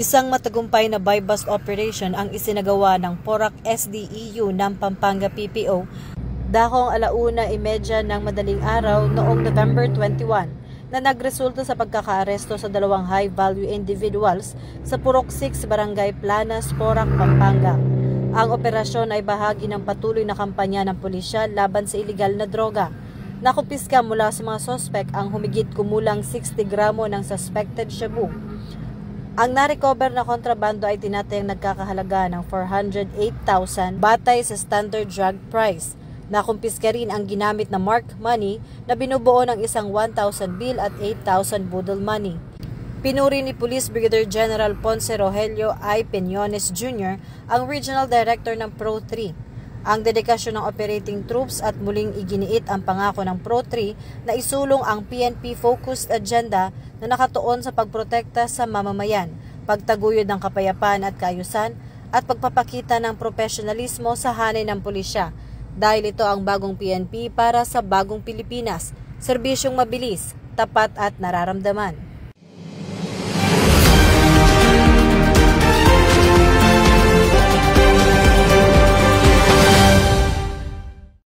Isang matagumpay na buy-bust operation ang isinagawa ng PORAC SDEU ng Pampanga PPO dakong 1:30 ng madaling araw noong November 21 na nagresulta sa pagkakaaresto sa dalawang high-value individuals sa Purok 6 Barangay Planas, PORAC, Pampanga. Ang operasyon ay bahagi ng patuloy na kampanya ng pulisya laban sa iligal na droga. Nakumpiska mula sa mga sospek ang humigit kumulang 60 gramo ng suspected shabu. Ang na-recover na kontrabando ay tinatayang nagkakahalaga ng 408,000 batay sa standard drug price. Nakumpiska rin ang ginamit na marked money na binubuo ng isang 1,000 bill at 8,000 budol money. Pinuri ni Police Brigadier General Ponce Rogelio I. Peñones Jr., ang Regional Director ng Pro-3. Ang dedikasyon ng operating troops at muling iginiit ang pangako ng Pro-3 na isulong ang PNP-focused agenda na nakatuon sa pagprotekta sa mamamayan, pagtaguyod ng kapayapaan at kaayusan, at pagpapakita ng profesionalismo sa hanay ng pulisya. Dahil ito ang bagong PNP para sa bagong Pilipinas, serbisyong mabilis, tapat at nararamdaman.